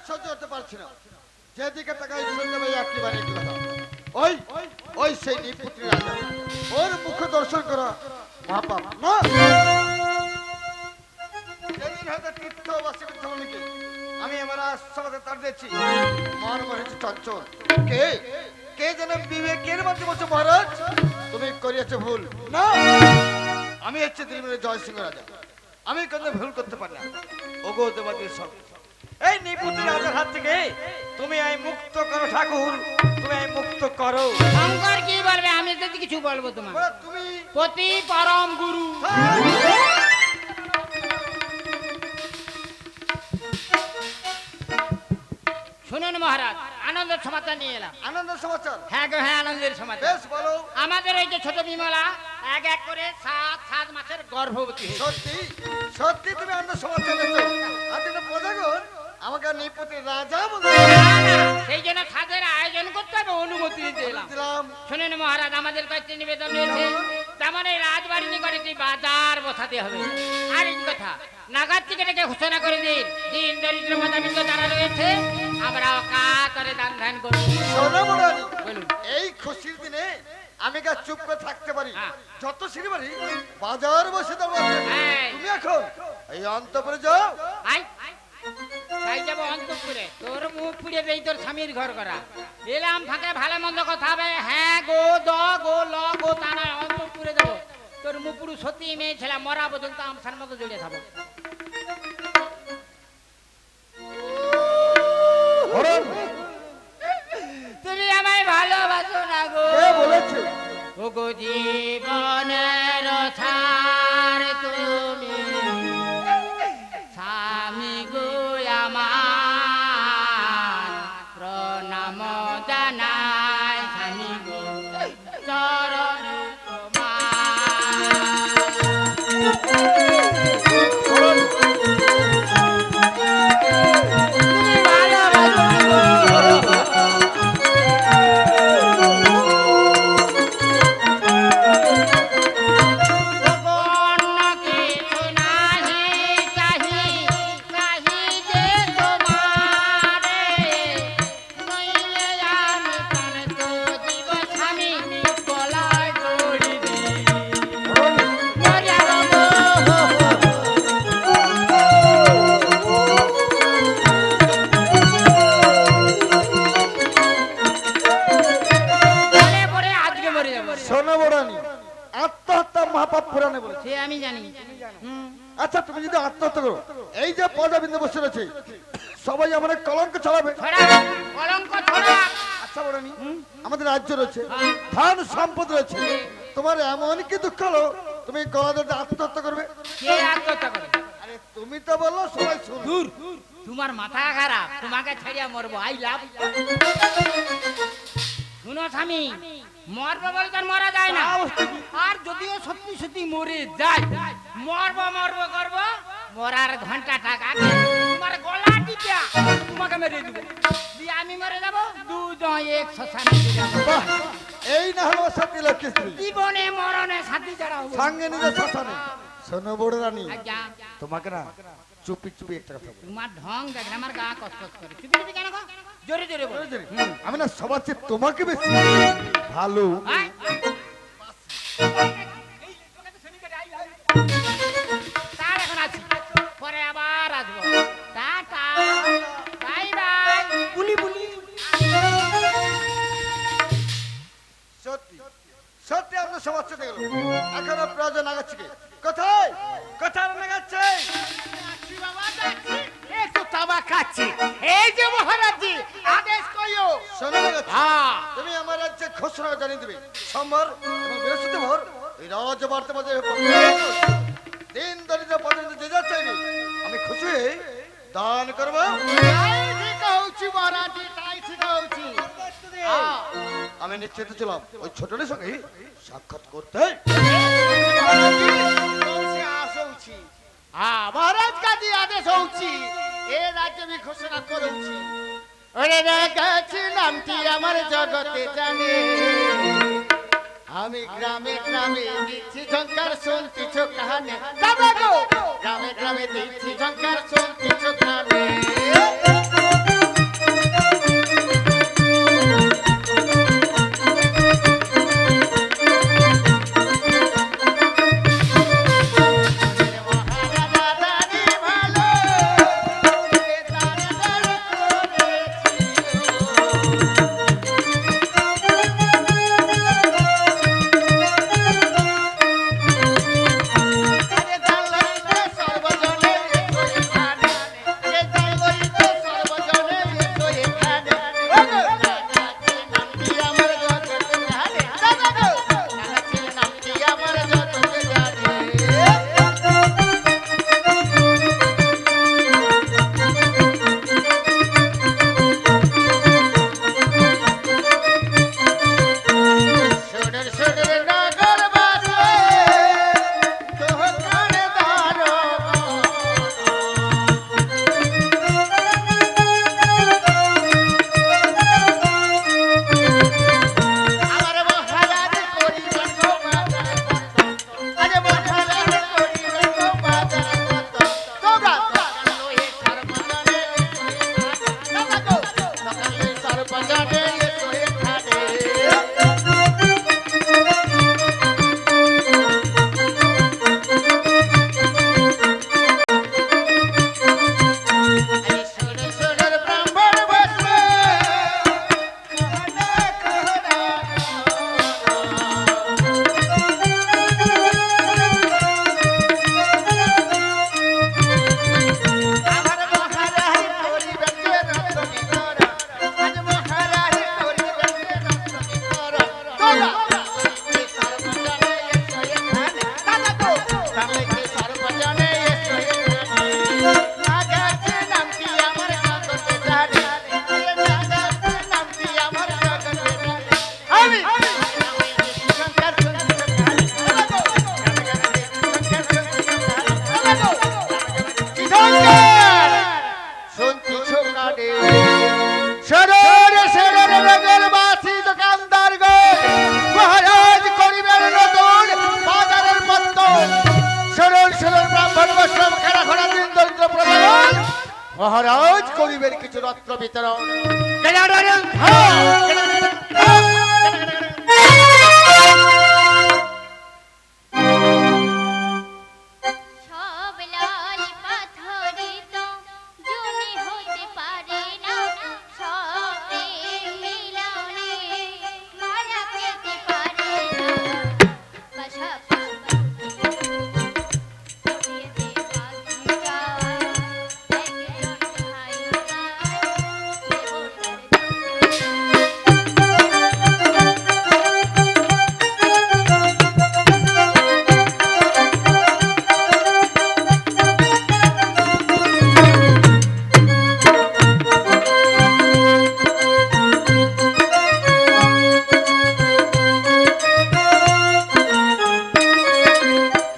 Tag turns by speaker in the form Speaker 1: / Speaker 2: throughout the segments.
Speaker 1: সহ্য করতে পারছি না। যেদিকে তাকাই শুনতে পাই একেবারে একই কথা। ওই ওই সেই নিপুত্রী রাজা, ওর মুখ দর্শন করা মহাপাপ না। যেদিন হয়তো তীর্থ বাসী বৃদ্ধমণিকে আমি আমার আশ্রমে তার দিয়েছি, মন মরেছে চঞ্চল। কে কে যেন বিবেকের মধ্যে বলছে, মহারাজ তুমি করিয়াছো ভুল। না, আমি হচ্ছে দিল্লির জয় সিংহ রাজা, আমি কোনো ভুল করতে পারি না। ওগো দেবাদির সব, এই নিপুত্রী রাজার হাত থেকে তুমি আই মুক্ত করো ঠাকুর, তুমি আই মুক্ত করো।
Speaker 2: শঙ্কর কি বলবে? আমি যদি কিছু বলবো তোমার,
Speaker 1: তুমি
Speaker 2: পতি পরম গুরু। শুনুন মহারাজ, আনন্দের সমাচার নিয়ে এলাম।
Speaker 1: আনন্দের সমাচার?
Speaker 2: হ্যাঁ গো হ্যাঁ, আনন্দের সমাচার।
Speaker 1: বেশ বলো।
Speaker 2: আমাদের এই যে ছোট বিমলা এক এক করে 7 মাসের গর্ভবতী হয়েছে।
Speaker 1: সত্যি সত্যি তুমি আনন্দের সমাচার এনেছো? আজকে প্রজাগণ আমাকে নিপুত্রী রাজা বলে,
Speaker 2: সেই জন্য সাজের আয়োজন করতে হবে, অনুমতি নিতে এলাম। শুনুন মহারাজ, আমাদের কাছে নিবেদন রয়েছে, তেমন এই রাজবাড়ির নিকটে একটি বাজার বসাতে হবে। আর এই কথা নাগাদ থেকে ঘোষণা করে দিন, দিন দরিদ্র মতাবিন্দ যারা রয়েছে আমরা কাতরে দান ধ্যান করব।
Speaker 1: বলুন, এই খুশির দিনে আমি গা চুপ করে থাকতে পারি? যত সিঁড়ি বাড়ি বাজার বসে দেবো। তুমি এখন এই অন্তপুরে যাও।
Speaker 2: তাই যাবো অন্তপুরে, তোর মুখ পুড়ে দেই, তোর স্বামীর ঘর করা। এলাম ফাঁকে ভালো মন্দ কথা হবে, হ্যাঁ গো দ গো ল গো তা না, অন্তপুরে যাবো। তোর মুখ পুরু সত্যি মেয়ে ছেলে মরা পর্যন্ত আমসার মতো জড়িয়ে থাকবো। তুমি আমায় ভালোবাসো না গো?
Speaker 1: কে বলেছে?
Speaker 2: ও গো জীবনের ছাড় তুমি, স্বামী গো আমার প্রণাম জানাই, স্বামী গো চরণ
Speaker 1: আচ্ছা, তুমি যদি আত্মহত্যা করো, এই যে পদাবিন্দু বসে রয়েছে সবাই আমার কলঙ্ক ছড়াবে। আচ্ছা বড়ানি, আমাদের রাজ্য রয়েছে, ধন সম্পদ রয়েছে, তোমার এমন কি দুঃখ হলো তুমি গলা ধরে আত্মহত্যা করবে? আরে তুমি তো বললো সবাই শুনুন।
Speaker 2: তোমার মাথা খারাপ, তোমাকে ছাড়িয়া মরবো। I love. শুনো স্বামী, মরবো বলে তার মরা যায় না। আর যদিও সত্যি সত্যি মরে যায়, মরবো মরবো করবো, মরার ঘন্টা টাকা তোমার গলা টিপা তোমাকে মেরে দেবো, দিয়ে আমি মরে যাবো, দুজন এক শ্মশানে যাবো।
Speaker 1: এই না হলো সত্যি লক্ষ্মী স্ত্রী,
Speaker 2: জীবনে মরণে সাথী যারা
Speaker 1: সঙ্গে নিজে শ্মশানে। শোনো বড় রানী, তোমাকে না চুপি চুপি একটা কথা,
Speaker 2: তোমার ঢং দেখলে আমার গা কসকস করে। চুপি চুপি কেন? জোরে জোরে বলো।
Speaker 1: আমি না সবার চেয়ে তোমাকে বেশি ভালো।
Speaker 2: তার এখন আছি, পরে আবার আসবো। টাটা, বাই বাই, বুলি বুলি।
Speaker 1: সত্যি সত্যি আপনার সমাজ চেয়ে গেল, এখনো প্রয়োজন আগাচ্ছে কি? কোথায় কোথায় লাগাচ্ছে?
Speaker 2: এই যে মহারাজজি আদেশ কইও।
Speaker 1: শোনো তুমি আমার রাজ্যে ঘোষণা জানিয়ে দিবে, সোমবার এবং বৃহস্পতিবার এই রাজবাড়িতে মাঝে দিন দরিদ্র পর্যন্ত যে যা চাইবে আমি খুশি হয়ে দান করবো। আমি নিশ্চিত ছিলাম ওই ছোটদের সঙ্গে সাক্ষাৎ করতে।
Speaker 3: মহারাজ কাজী আদেশ হচ্ছে, এ রাজ্যে আমি ঘোষণা করছি, ওরে গেছি নামটি আমার জগতে জানে, আমি গ্রামে গ্রামে দিচ্ছি ঝঙ্কার, শুনতিছ কাহানে, গ্রামে গ্রামে দিচ্ছি ঝঙ্কার, শুনতিছ কাহানে। মহারাজ গরিবের কিছু রত্ন বিতরণ।
Speaker 4: সব লাল পাথরিত জুনি হতে পারে না, সব প্রেম মিলনে মারা পেতে পারে না। পাশাপাশি ছড়িয়ে দে বাগিচা, একজন ভাই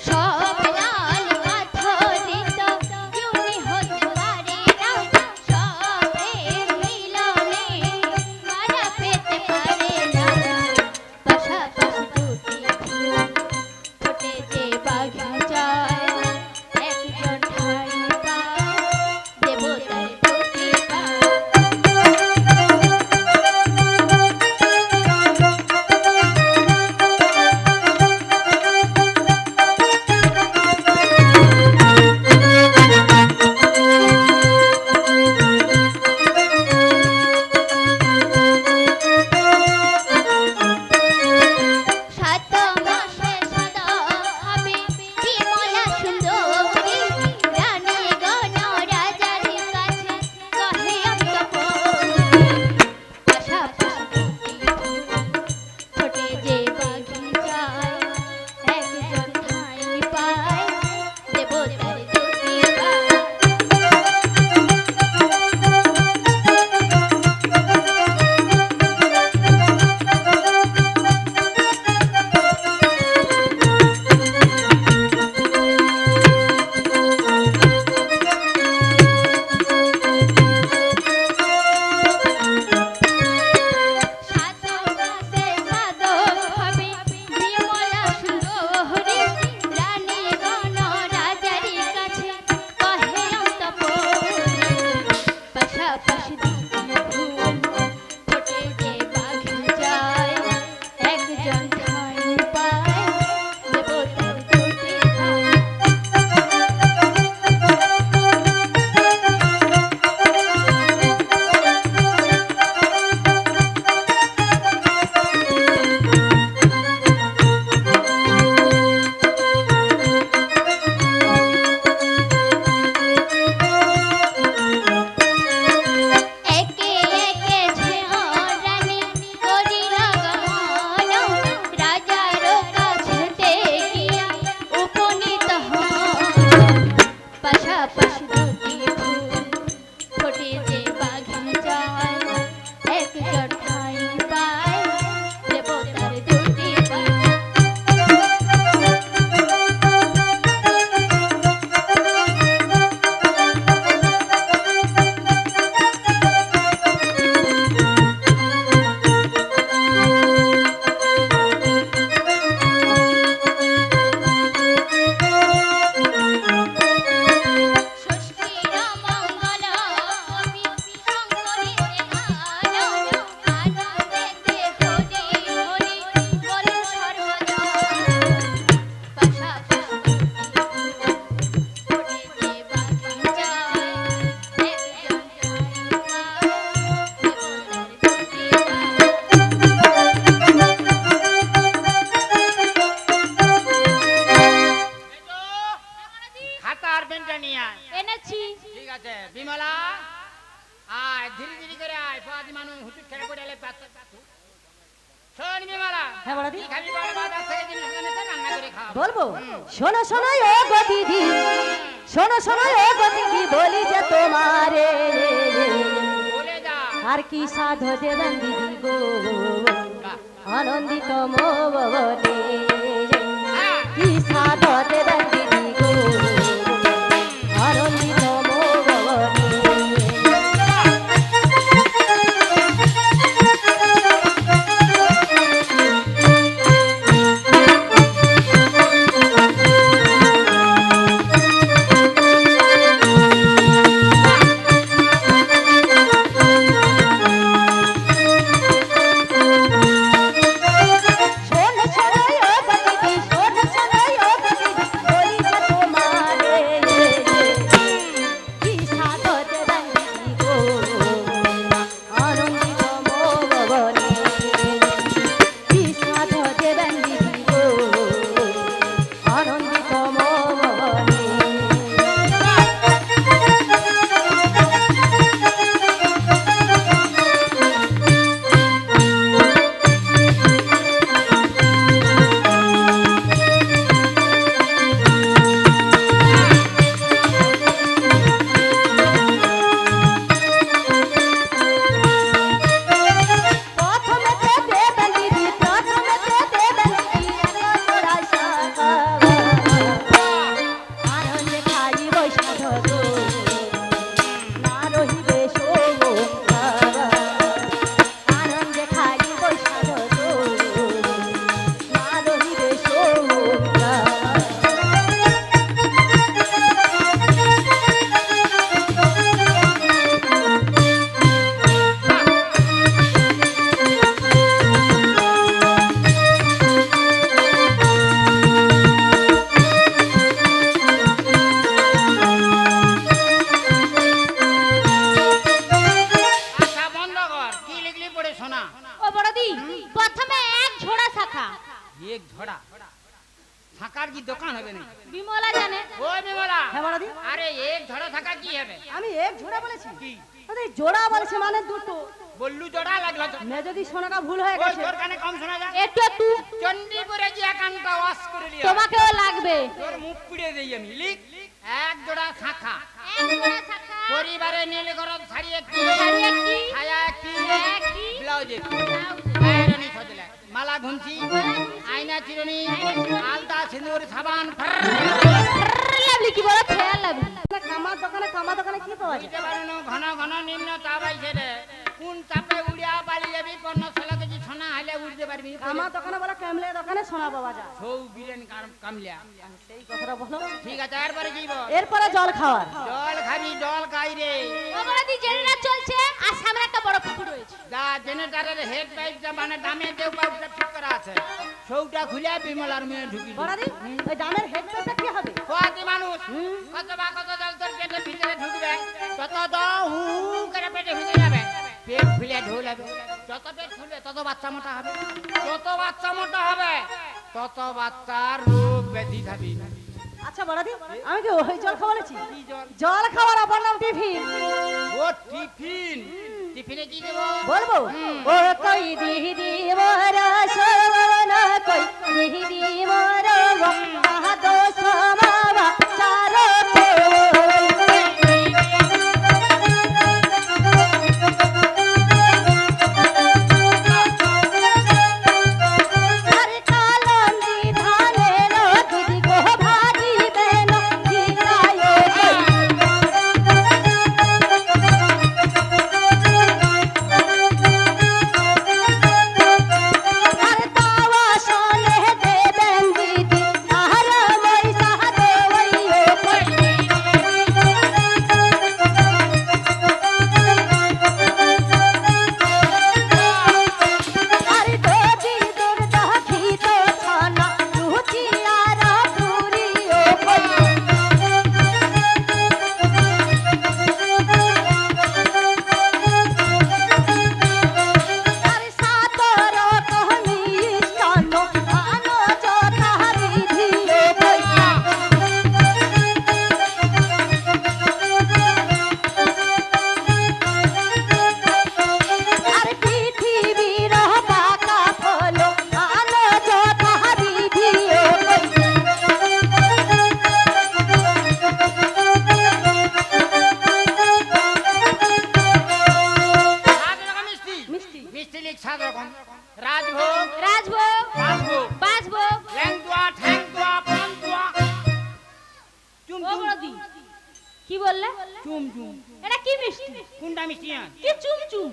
Speaker 4: সব লাল পাথরিত জুনি হতে পারে না, সব প্রেম মিলনে মারা পেতে পারে না। পাশাপাশি দুটি ফুল ফোটে যে বাগিচায়, একজন ঠাই পায় দেবতার দুটি পায়। সাত মাসে সাদা হবে বিমলা সুন্দরী, রানী গণ রাজার কাছে কহে অন্তঃপুরী। পাশাপাশি দুটি ফুল ফোটে যে বাগিচায়, একজন ঠাই পায় দেবতার দুটি পায়। সাত মাসে সাধক হবে বিমলা সুন্দরী, রানী গণ রাজার কাছে কহে অন্তঃপুরী। পাশাপাশি দুটি ফুল ফোটে যে বাগিচায়, একজন ঠাই পায় দেবতার দুটি পায়। একে একে ঝরানি করিল গমন, রাজার কাছেতে গিয়া উপনীত হন। পাশাপাশি দুটি ফুল ফোটে যে বাগিচায়, একজন ঠাই পায় দেবতার দুটি পায়। ষষ্ঠীর মঙ্গল কবি শঙ্করের গান, আনন্দেতে হরি হরি বলো সর্বদা। পাশাপাশি ফোটে যে বাগিচায়, একজন ঠাই পায় দেবতার দুটি পায়।
Speaker 2: খাতা আর পেনটা নিয়ে আয়।
Speaker 4: এনেছি।
Speaker 2: ঠিক আছে বিমলা, আয় ধীরে ধীরে করে আয়, পাঁচ মানুষ হুটুট খেলে পড়ে এলে শোন বিমলা,
Speaker 5: হ্যাঁ বড়দি।
Speaker 2: কি খাবি বল, বাজার থেকে জিনিস এনেছে, রান্না করে খাও।
Speaker 5: বলবো শোনো শোনো ও গো দিদি, শোনো শোনো ও গো দিদি, বলি যে তোমারে
Speaker 2: বলে যা।
Speaker 5: আর কি সাধো দেবেন দিদি গো,
Speaker 2: বাহ।
Speaker 5: আনন্দিত মোবনে
Speaker 2: হ্যাঁ।
Speaker 5: কি সাধো দেবেন দিদি গো, আনন্দিত মোবনে।
Speaker 2: কি দোকান হবে না?
Speaker 4: বিমলা জানে।
Speaker 2: ও বিমলা,
Speaker 5: হ্যাঁ বড়দি,
Speaker 2: আরে এক ঝড়ে থাকা কি হবে?
Speaker 5: আমি এক জোড়া বলেছি।
Speaker 2: কি
Speaker 5: আরে জোড়া বলেছে মানে দুটো।
Speaker 2: বললু জোড়া লাগলো তো?
Speaker 5: মে যদি শোনাটা ভুল হয়ে
Speaker 2: ওই
Speaker 5: গেছে।
Speaker 2: তোর কানে কম শোনা যায়।
Speaker 4: একটু একটু
Speaker 2: চণ্ডীপুরে গিয়ে কানটা ওয়াশ করে লিয়া।
Speaker 4: তোমাকেও লাগবে।
Speaker 2: তোর মুখ পুড়িয়ে দেই আমি। লিখ, এক জোড়া শাখা,
Speaker 4: এক জোড়া শাখা,
Speaker 2: পরিবারে নীল গরম শাড়ি একটি,
Speaker 4: শাড়ি একটি,
Speaker 2: ছায়া একটি,
Speaker 4: একটি,
Speaker 2: ব্লাউজ একটি,
Speaker 4: ব্লাউজ,
Speaker 2: আয়রনি সজলে, মালা ঘুমছি, আয়না চিরুনি, আলতা সিঁদুর সাবান।
Speaker 4: লাভলি কি বলো? Fair lovely.
Speaker 5: কামার দোকানে কি পাওয়া যায়?
Speaker 2: বুঝতে পারুন, ঘন ঘন নিম্ন তাপ আইছে রে। কোন চাপে উড়িয়া পালি যাবি? 15-16 কেজি সোনা হলে উঠতে পারবি।
Speaker 5: আমার দোকানে বলে ক্যামলে দোকানে সোনা পাওয়া যায়।
Speaker 2: সৌ বিলেন কামলিয়া।
Speaker 5: সেই কথাটা বলো।
Speaker 2: ঠিক আছে, এরপরে কি বল?
Speaker 5: এরপরে জল খাওয়ার।
Speaker 2: জল খাবি, জল খাই রে।
Speaker 4: অপরাধী জেনারেটর চলছে আর সামনে একটা বড় পুকুর রয়েছে।
Speaker 2: যা জেনারেটরের হেড পাইপটা মানে দামে দেও পাইপটা ঠিক করা আছে, সৌটা খুলে বিমলার মেয়ে ঢুকি দিবি।
Speaker 5: বড়দি, ওই দামের হেডটা কি হবে?
Speaker 2: খোয়াতি মানুষ কত বা কত জল তোর পেটের ভিতরে ঢুকবে, তত তো হু হু করে পেটে ভিতরে যাবে, পেট ফুলে ঢোল হবে। যত পেট ফুলবে তত বাচ্চা মোটা হবে, যত বাচ্চা মোটা হবে তত বাচ্চার রোগ ব্যাধি থাকবে।
Speaker 5: আচ্ছা বড়দি, আমি কি ওই জল খাওয়া বলেছি?
Speaker 2: কি জল?
Speaker 5: জল খাওয়ার অপর নাম টিফিন।
Speaker 2: ও টিফিন। টিফিনে কি দেবো?
Speaker 5: বলবো ও কই দিদি মোর সরবন কই দিদি মোর আহা দো সমাবা চারো আরে কালম দি ধানে নো দিদি গো ভাজি বেন জিরায়ো আর তাওয়া শোনে দেবেন দিদি আর মই সাহায্য হইও আর যদি দূর দেখি তো ছানা লুচি আর পুরিও আর সাতর কহনি স্থান আনো যথা বিধিও আর পৃথিবীর পাকা ফল আনো যথা বিধিও
Speaker 2: সাত রকম মিষ্টি।
Speaker 5: মিষ্টি
Speaker 2: মিষ্টি লিখ 7 রকম। রাজভোগ,
Speaker 4: রাজভোগ,
Speaker 2: বাসভোগ,
Speaker 4: বাসভোগ,
Speaker 2: ল্যাংদুয়া, ঠ্যাংদুয়া, পান্তুয়া। চুম চুম
Speaker 4: অপরাধী কি বললে?
Speaker 2: চুম চুম।
Speaker 4: এটা কি মিষ্টি?
Speaker 2: কোনটা মিষ্টি না?
Speaker 4: কি চুম চুম?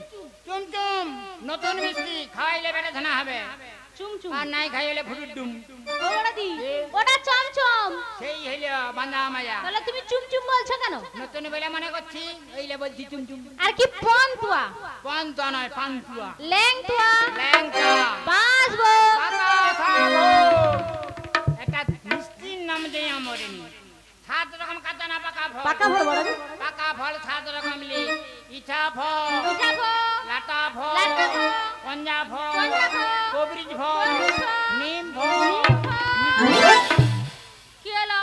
Speaker 2: চুম চুম নতুন মিষ্টি, খাইলে বেটা ধানা হবে,
Speaker 4: চুম চুম।
Speaker 2: আর নাই খাইলে ফুটুর ডুম।
Speaker 4: অপরাধী ওটা চমচম।
Speaker 2: সেই হইল বান্দা মায়া।
Speaker 4: তাহলে তুমি চুম চুম বলছো কেন?
Speaker 2: নতুন বলে মনে করছি, ওইলে বলছি চুম চুম।
Speaker 4: আর কি পন্তুয়া,
Speaker 2: পান্তুয়া নয়, পান্তুয়া।
Speaker 4: ল্যাংতুয়া,
Speaker 2: ল্যাংচা,
Speaker 4: বাসভোগ,
Speaker 2: পাকা খাবো। একটা মিষ্টির নাম দেই আমরেনি। 7 রকম কাঁচা না পাকা ফল।
Speaker 5: পাকা ফল বড়দি,
Speaker 2: পাকা ফল 7 রকম লিখ। ইটা ফল,
Speaker 4: উঠাভোগ,
Speaker 2: লাটা ফল,
Speaker 4: লাটা ফল,
Speaker 2: পঞ্জা ফল,
Speaker 4: পঞ্জা ফল,
Speaker 2: কবরিজ ফল,
Speaker 4: কবরিজ ফল,
Speaker 2: নিম ফল।
Speaker 4: কি হলো?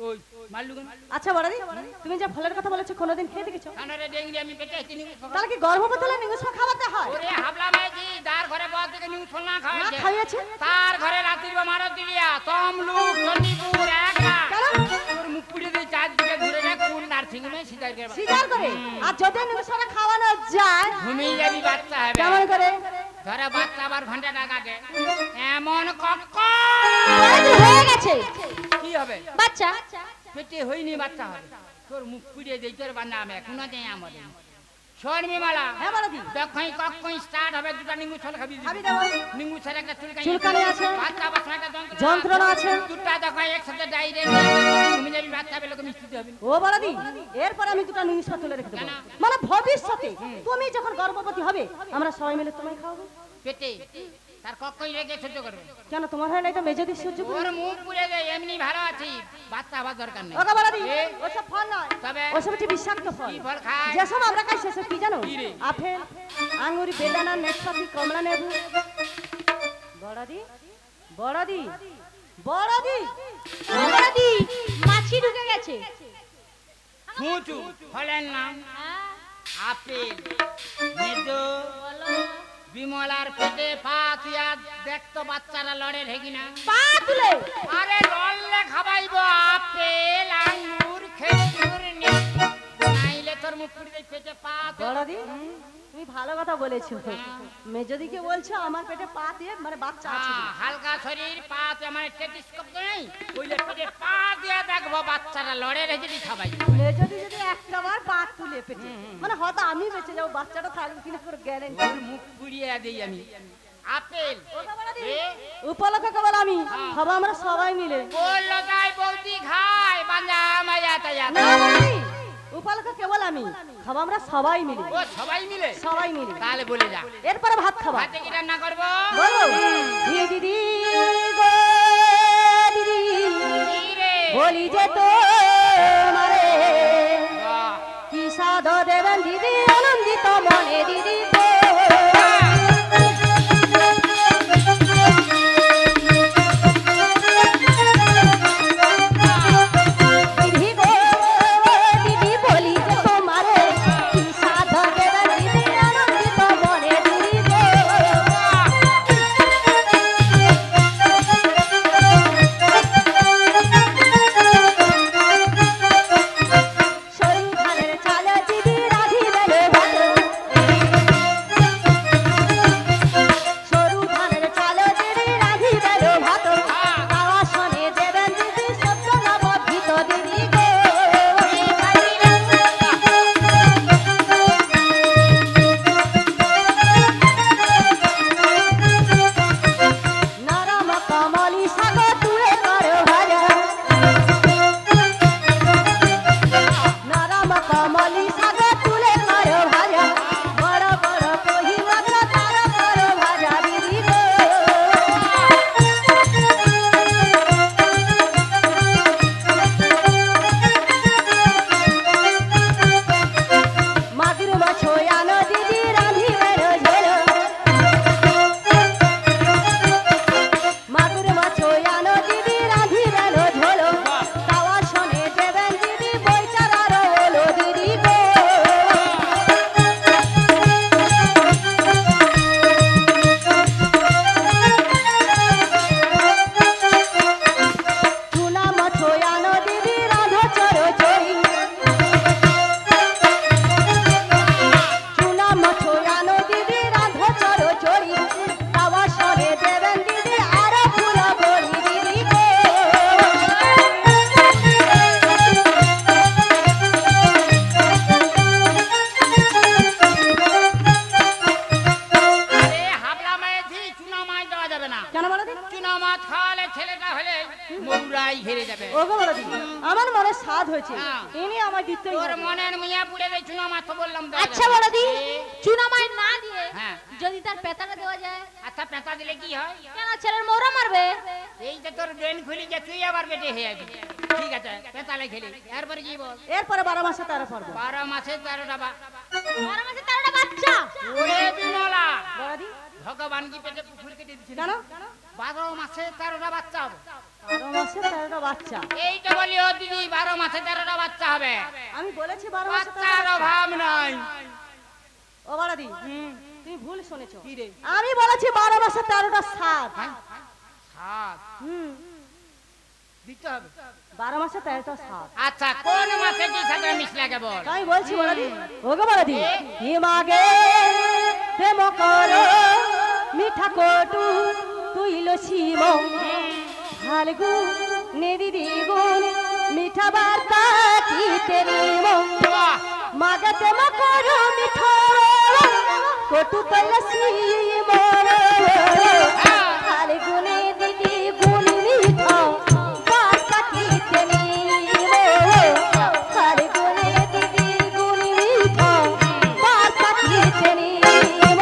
Speaker 2: ওই মাল্লু কেন?
Speaker 5: আচ্ছা বড়দি, তুমি যে ফলের কথা বলেছো কোনোদিন খেয়ে দেখেছো?
Speaker 2: কানরে ডেঙ্গি আমি পেটে চিনি।
Speaker 5: তাহলে কি গর্ভবতী হলে নিউজ খাওয়াতে হয়?
Speaker 2: ওরে হাবলা মাইজি, যার ঘরে বস থেকে নিউ ফল না
Speaker 5: না
Speaker 2: খাওয়াইছে,
Speaker 5: খাইয়েছে
Speaker 2: তার ঘরে রাত্রির মারত দিলিয়া তমলুক চন্ডিপুর একলা।
Speaker 5: কেন?
Speaker 2: তোর মুখ পুড়ে দিয়ে চারদিকে ঘুরে দেখ কোন নার্সিং হোমে সিজার করবে।
Speaker 5: সিজার করে। আর যদি নিউজটা খাওয়ানো যায়
Speaker 2: ঘুমিয়ে যাবি, বাচ্চা হবে।
Speaker 5: কেমন করে?
Speaker 2: ধরে বাচ্চা আবার ঘন্টা কাটে, এমন
Speaker 4: বড়দি হয়ে গেছে
Speaker 2: কি হবে?
Speaker 4: বাচ্চা।
Speaker 2: পেটে হইনি, বাচ্চা হবে। তোর মুখ পুড়িয়ে দেই, তোর বান্দা আমি এখনো দেয় আমাদের। শর্মি মালা,
Speaker 5: হ্যাঁ বড়দি,
Speaker 2: যখন কখন স্টার্ট হবে, দুটা নিঙ্গু ছল খাবি দিবি।
Speaker 5: খাবি দেবো।
Speaker 2: নিঙ্গু ছল একটা চুলকানি
Speaker 5: চুলকানি আছে।
Speaker 2: বাচ্চা বাচ্চা একটা
Speaker 5: যন্ত্রণা আছে।
Speaker 2: দুটা যখন একসাথে ডাইরেক্ট তুমি যাবি, বাচ্চা পেলে তো মিষ্টি হবে।
Speaker 5: ও বড়দি, এরপর আমি দুটো নিউজ তুলে রেখে দেবো।
Speaker 2: কেন?
Speaker 5: মানে ভবিষ্যতে তুমি যখন গর্ভবতী হবে আমরা সবাই মিলে তোমায় খাওয়াবো।
Speaker 2: পেটে তার কখন রেখে সহ্য করবে।
Speaker 5: কেন তোমার হয় না এটা মেজদি সহ্য করবে?
Speaker 2: ওর মুখ পুড়ে দেয়, এমনি ভালো আছি, বাচ্চা আবার দরকার নেই।
Speaker 5: ওগো বড়দি,
Speaker 2: এ,
Speaker 5: ওসব ফল নয়,
Speaker 2: তবে
Speaker 5: ওসব হচ্ছে বিষাক্ত ফল।
Speaker 2: কি ফল খায়?
Speaker 5: যেসব আমরা খাই সেসব কি জানো?
Speaker 2: কি রে?
Speaker 5: আপেল, আঙ্গুর, বেদানা, নেশপাতি, কমলা লেবু। বড়দি, বড়দি, বড়দি
Speaker 4: বড়দি মাছি ঢুকে গেছে।
Speaker 2: ফুটু ফলের নাম
Speaker 4: হ্যাঁ,
Speaker 2: আপেল। মেজো
Speaker 4: বলো।
Speaker 2: বিমলার পেটে পা তুইয়া দেখতো বাচ্চারা লড়ে ঢেকি না।
Speaker 4: পা তুলে
Speaker 2: আরে লড়লে খাবাইবো আপেল আঙ্গুর খেজুর নাইলে তোর মুখ পুড়ে পেটে পা
Speaker 5: বড়দি তুমি ভালো কথা বলেছো। মেজদিকে বলছো আমার পেটে পা দিয়ে মানে বাচ্চা আছে বলে।
Speaker 2: হালকা শরীর পা তুই আমার টেলিস্কোপ তো নেই ওইলে পেটে পা দিয়ে দেখবো বাচ্চারা লড়ে রেখে খাবাই।
Speaker 5: মেজদি যদি একটা বার পা তুলে পেটে মানে হয়তো আমি বেঁচে যাবো, বাচ্চাটা থাকবে কিনা করে গ্যারেন্টি।
Speaker 2: তোর মুখ পুড়িয়ে দিই আমি। আপেল
Speaker 5: উপলক্ষ কেবল আমি খাবো আমরা সবাই মিলে।
Speaker 2: বললো তাই বৌদি খায় বাঞ্জা মায়া তাইয়া।
Speaker 5: না বড়দি, উপলক্ষ কেবল আমি খাবো আমরা সবাই মিলে।
Speaker 2: ও সবাই মিলে
Speaker 5: সবাই মিলে
Speaker 2: তাহলে বলে যা
Speaker 5: এরপরে ভাত খাবো।
Speaker 2: ভাতে কি রান্না করবো?
Speaker 5: বলো দিদি গো দিদি
Speaker 2: কি রে?
Speaker 5: বলি যে তো মারে
Speaker 2: বাহ।
Speaker 5: কি সাধ দেবেন দিদি আনন্দিত মনে দিদি গো। দিদি গো দিদি বলি যে তোমারে কি সাধ দেবেন দিদি আনন্দিত মনে দিদি গো। সরু ধানের চালে দিদি রাধিবে রে ভাত। সরু ধানের চালে দিদি রাধিবে রে ভাত। তাওয়া শোনে দেবেন দিদি শব্দ নবদ্ধিত দিদি গো। নরম কমলি শাক তুলে করো ভাজা। নরম কমলি শাক তুলে করো ভাজা। বড় বড় কহি মাছ তার করো ভাজা দিদি গো। মাগুর মাছ আনো দিদি রাঁধিবে রো ঝোল। মাগুর মাছ আনো দিদি রাঁধিবে রো ঝোল। তাওয়া শোনে দেবেন দিদি বইচারার ওলো দিদি গো। চুনা মাছ আনো দিদি রাঁধো চড়ো চড়ি। চুনা মাছ আনো দিদি রাঁধো চড়ো চড়ি। তাওয়া শোনে দেবেন দিদি আরো ফুল বড়ি দিদি গো।
Speaker 2: আরে হাবলা মায়েছি চুনা মাছ দেওয়া যাবে না।
Speaker 5: কেন বলো দিদি?
Speaker 2: চুনা মাছ খাওয়ালে ছেলেটা হলে মৌরাই ঘেরে যাবে।
Speaker 5: ওগো বলো দিদি, আমার মনে স্বাদ হয়েছে
Speaker 2: হ্যাঁ।
Speaker 5: ইনি আমার দিতেই
Speaker 2: তোর
Speaker 5: হবে।
Speaker 2: মনের মিয়া পুড়ে দেয় চুনা মাছ তো বললাম দেওয়া
Speaker 4: আচ্ছা
Speaker 2: যাবে না।
Speaker 4: বড়দি চুনা মাছ না দিয়ে
Speaker 2: হ্যাঁ।
Speaker 4: যদি তার পেতাটা দেওয়া যায়,
Speaker 2: আচ্ছা পেঁচা দিলে কি হয়?
Speaker 4: কেন ছেলের মোরা মারবে?
Speaker 2: এই যে তোর ব্রেন খুলি যে তুই আবার বেটে হয়ে যাবি। ঠিক আছে পেঁচালে খেলি এরপরে কি বল?
Speaker 5: এরপরে 12 মাসে 13 পর্ব।
Speaker 2: 12 মাসে 13টা
Speaker 4: মোরা মাসে 13টা বাচ্চা।
Speaker 2: ওরে বিমলা
Speaker 5: বড়দি
Speaker 2: ভগবান কি পেটে পুকুর কেটে দিচ্ছিল?
Speaker 5: কেন?
Speaker 2: 12 মাসে 13টা বাচ্চা হবে।
Speaker 5: 12 মাসে 13টা বাচ্চা।
Speaker 2: এই তো বলি ও দিদি 12 মাসে 13টা বাচ্চা হবে।
Speaker 5: আমি বলেছি 12 মাসে 13টা
Speaker 2: বাচ্চার
Speaker 5: বাচ্চা।
Speaker 2: অভাব নাই।
Speaker 5: ও বড়দি তুমি ভুল শুনেছো।
Speaker 2: কি রে?
Speaker 5: আমি বলেছি 12 মাসে 13টা সাত।
Speaker 2: সাত
Speaker 5: হুম
Speaker 2: দিতে হবে।
Speaker 5: 12 মাসে 13টা সাত।
Speaker 2: আচ্ছা কোন মাসে কি সাথে মিশলা কে বল?
Speaker 5: তাই বলছি বড়দি। ওগো বড়দি হিমাগে প্রেম করো মিঠা কটু তুইল শিম। ফাল্গু নেদিদি গুণ মিঠা বার্তা কি তেরিম।
Speaker 2: বাহ!
Speaker 5: মাগতে মকরো মিঠো কটু কইল শিম। ফাল্গুনে দিদি গুণ মিঠো বার্তা কি তেরিম। ফাল্গুনে দিদি গুণ মিঠো বার্তা কি তেরিম।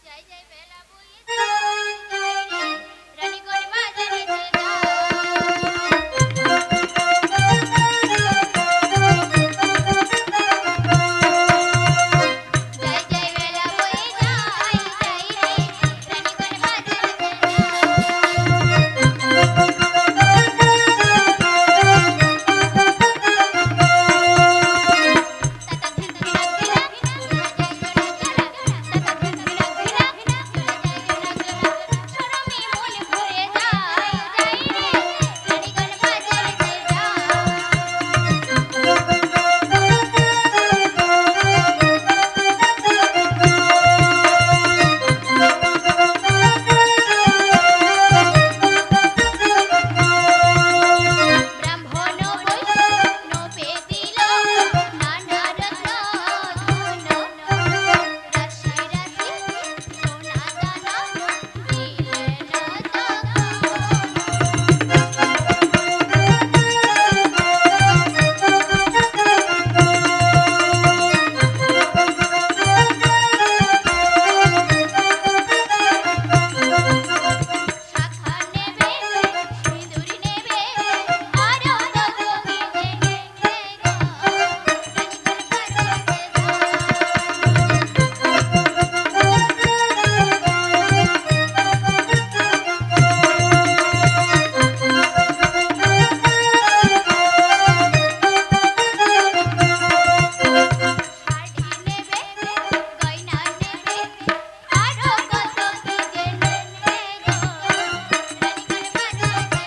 Speaker 4: যাই যাই বেলা বইয়ে যায় রানীগঞ্জ বাজারেতে যাই যাই বেলা বইয়ে যায় যাই রে রানীগঞ্জ বাজারেতে ব্রাহ্মণ বৈষ্ণব পেদিল নানা রত্ন ধন রাশি রাশি সোনা দানা দিলেন শাখা নেবে সিঁদুর নেবে আরো দগি নেবে শাড়ি নেবে গয়না নেবে আরো কত কি যে নেবে গো রানীগঞ্জ বাজারেতে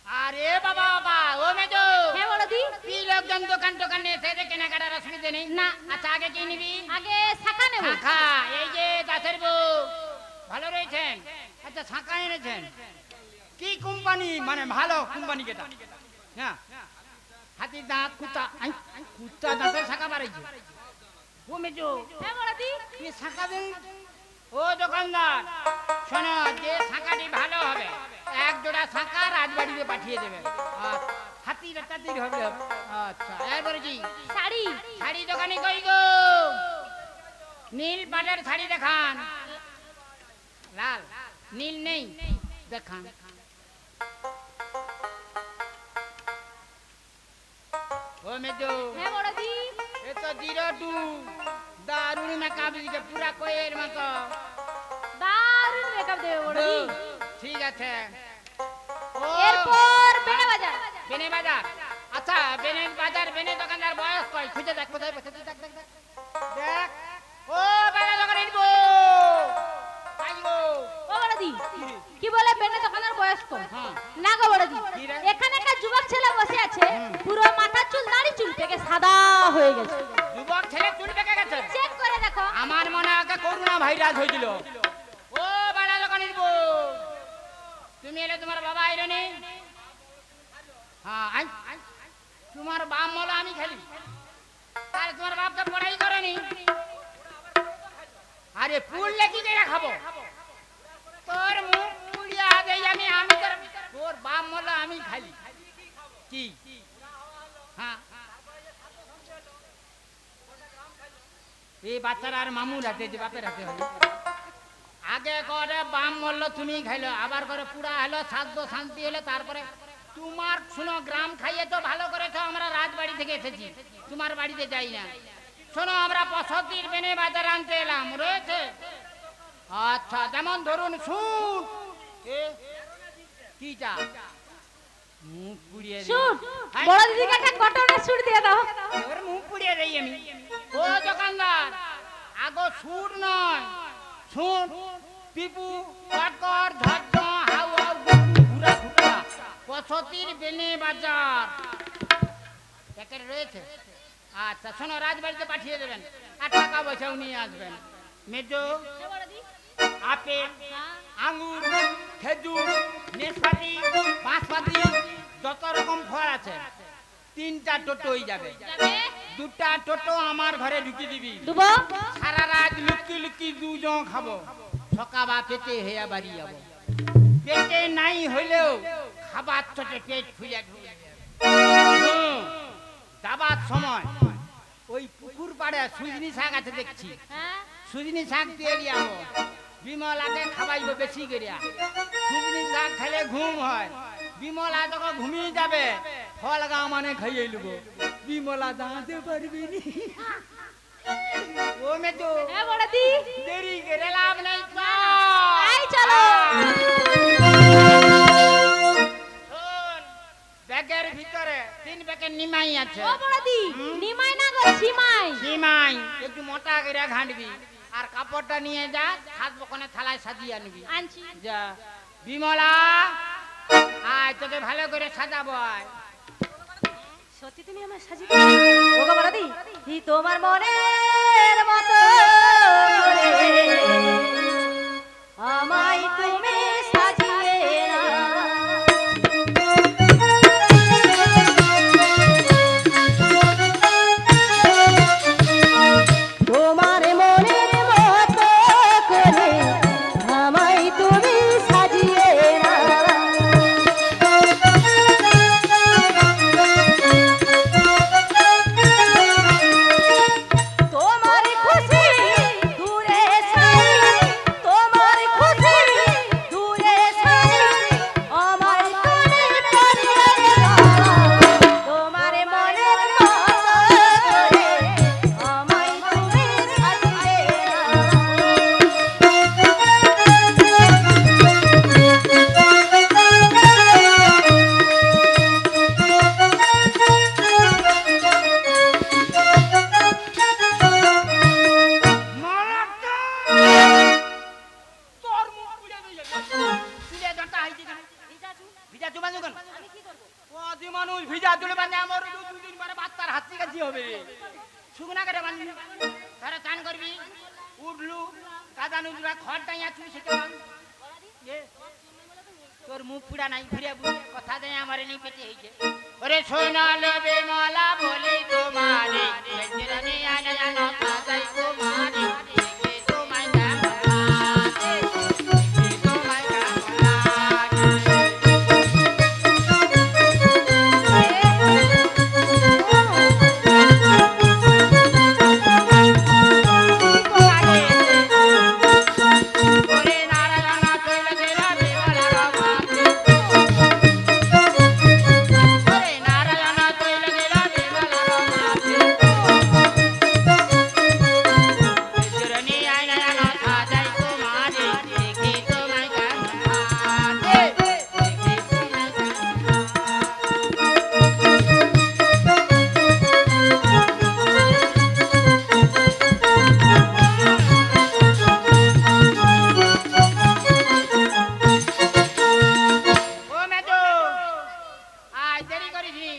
Speaker 2: আরে বাবা বাবা ও মেজো
Speaker 4: হ্যাঁ বড়দি
Speaker 2: কি লোকজন দোকান টোকানে এসে যে কেনাকাটার অসুবিধে নেই
Speaker 4: না।
Speaker 2: আচ্ছা আগে কি নিবি
Speaker 4: আগে শাখা নেব
Speaker 2: শাঁখা এই যে দাসের বউ ভালো রয়েছেন আচ্ছা শাঁখা এনেছেন কি কোম্পানি মানে ভালো কোম্পানি কেটা হ্যাঁ হাতির দাঁত কুত্তা কুত্তা দাঁতের শাঁখা বাড়াইছে ও মেজো
Speaker 4: হ্যাঁ বড়দি
Speaker 2: কি শাঁখা দেন ও দোকানদার শোনো যে শাঁখাটি ভালো হবে এক জোড়া শাঁখা রাজবাড়িতে পাঠিয়ে দেবে আর হাতির টাতির হবে আচ্ছা এরপরে কি
Speaker 4: শাড়ি
Speaker 2: শাড়ি দোকানে কই গো নীল পাটের শাড়ি দেখান লাল নীল নেই দেখান ও মেজো
Speaker 4: হ্যাঁ বড়দি
Speaker 2: এ তো জিরো দারুণ মেকআপ দিকে পুরা কোয়ের মতো
Speaker 4: দারুণ মেকআপ দেবে বড়দি
Speaker 2: ঠিক আছে ও
Speaker 4: এরপর বেনে বাজার
Speaker 2: বেনে বাজার আচ্ছা বেনে বাজার বেনে দোকানদার বয়স কয় খুঁজে দেখ কোথায় বসে দেখ দেখ দেখ দেখ ও বেনে দোকানের বউ আই গো
Speaker 4: ও বড়দি কি বলে বেনে দোকানের বয়স কম
Speaker 2: হ্যাঁ
Speaker 4: না গো বড়দি
Speaker 2: কি রে?
Speaker 4: এখানে একটা যুবক ছেলে বসে আছে পুরো মাথা চুল দাড়ি চুল থেকে সাদা হয়ে গেছে
Speaker 2: যুবক ছেলে চুল পেকে গেছে
Speaker 4: চেক করে দেখো
Speaker 2: আমার মনে হয় করোনা ভাইরাস হয়েছিল ও বেনে দোকানের বউ তুমি এলে তোমার বাবা আইলো নি হ্যাঁ আই তোমার বাপ মলা আমি খালি তাহলে তোমার বাপ তো পড়াই করেনি আরে পুড়লে কি করে খাবো তোর মুখ পুড়িয়া দেই আমি তোর বাপ মলা আমি খালি কি হ্যাঁ এই বাচ্চারা আর মামুর হাতে যে বাপের হাতে হলো আগে করে বাম মরলো তুমি খাইলো আবার করে পুরা হলো সাধ্য শান্তি হলো তারপরে তোমার শোনো গ্রাম খাইয়ে তো ভালো করেছো আমরা রাজবাড়ি থেকে এসেছি তোমার বাড়িতে যাই না শোনো আমরা 65 বেনে বাজার আনতে এলাম রয়েছে আচ্ছা যেমন ধরুন শুট কি চা মুখ পুড়িয়ে দিই।
Speaker 4: শুট
Speaker 2: হাই,
Speaker 4: বড় দিদিকে একটা কটনের শুট দিয়ে দাও
Speaker 2: ওর মুখ পুড়িয়ে দেই আমি ও দোকানদার আগো শুট নয় শুট পিপু কটকর ঝড় হাউ হাউ ঘুরা ঘুরা বসতির বেনে বাজার প্যাকেট রয়েছে। আচ্ছা শোনো, রাজবাড়িতে পাঠিয়ে দেবেন আর টাকা পয়সাও নিয়ে আসবেন। মেজো আপেল, আঙ্গুর, খেজুর, নেশপাতি, বাঁশপাতি, যত রকম ফল আছে 3টা টোটোই যাবে। 2টা টোটো আমার ঘরে ঢুকিয়ে দিবি।
Speaker 5: দুবো
Speaker 2: সারা রাত লুকি লুকি দুজন খাবো, সকাবা পেটে হইয়া বাড়ি যাবো। পেটে নাই হইলেও খাবার চটে পেট ফুলে ঢুকে যাবার সময় ওই পুকুর পাড়ে সুজনি শাক আছে দেখছি,
Speaker 5: হ্যাঁ
Speaker 2: সুজনি শাক দিয়ে যাবো। বিমলাকে খাওয়াইব বেশি করিয়া। সুজনি শাক খেলে ঘুম হয়। বিমলা যখন ঘুমিয়ে যাবে ফল গা মানে খাইয়ে নেব। বিমলা দাঁড়াতে পারবি নি। ও মেজো
Speaker 5: হ্যাঁ বড়দি
Speaker 2: দেরি করে লাভ নাই,
Speaker 5: এই চলো।
Speaker 2: শোন, ব্যাগের ভিতরে 3 প্যাকেট নিমাই আছে।
Speaker 5: ও বড়দি নিমাই না গো ছিমাই।
Speaker 2: নিমাই একটু মোটা করে ঘাঁটবি আর কাপড়টা নিয়ে যা, হাত বকনে থালায় সাজিয়ে আনবি।
Speaker 5: আনছি।
Speaker 2: যা বিমলা, আয় তোকে ভালো করে সাজাবো। আয়
Speaker 5: সত্যি তুমি আমার সাজিয়ে ও গো বড়দি ই তোমার মনের মতো করে আমায় তুমি সাজিয়ে তোমার মনের মতো করে আমায় তুমি সাজিয়ে তোমার খুশি দূরে সাই, তোমার খুশি দূরে সাই, আমার মনে পড়ে তোমার মনের মতো করে আমায় তুমি সাজিয়ে
Speaker 2: মারাটা! তোর মুখ পুড়ে দিয়ে যাবে। পুড়ে ডাঁটা হইছে কেন? ভিজা চুল বাঁধো কেন? কদি মানুষ ভিজা চুল বাঁধে, আমার 2 দিন পরে বাচ্চার হাঁচি কাশি হবে। শুকনা করে বাঁধবি, তারা চান করবি, উঠলু কাদা নুজরা খড় ডাইয়া চুল সেটা বাঁধ। এ, তোর মুখ পুড়া নাই, ঘুরে বুঝে কথা দেয় আমার নেই পেটে হয়েছে। ওরে সোনালো বেমালা বলি তোমারে, বেজরানি আনা জানো সাজাই তোমারে, দেখে তোমায় কেমন লাগে, দেখে তোমায় কেমন লাগে। ওরে নারায়ণ চলে গেলা বেমালার মাঝে, ওরে নারায়ণ চলে গেলা বেমালার মাঝে। বেজরানি আয়না জানো সাজাই তোমারে, দেখে তোমায় কেমন লাগে, দেখে তোমায় কেমন লাগে। ও মেজো, আয় দেরি করিস নি।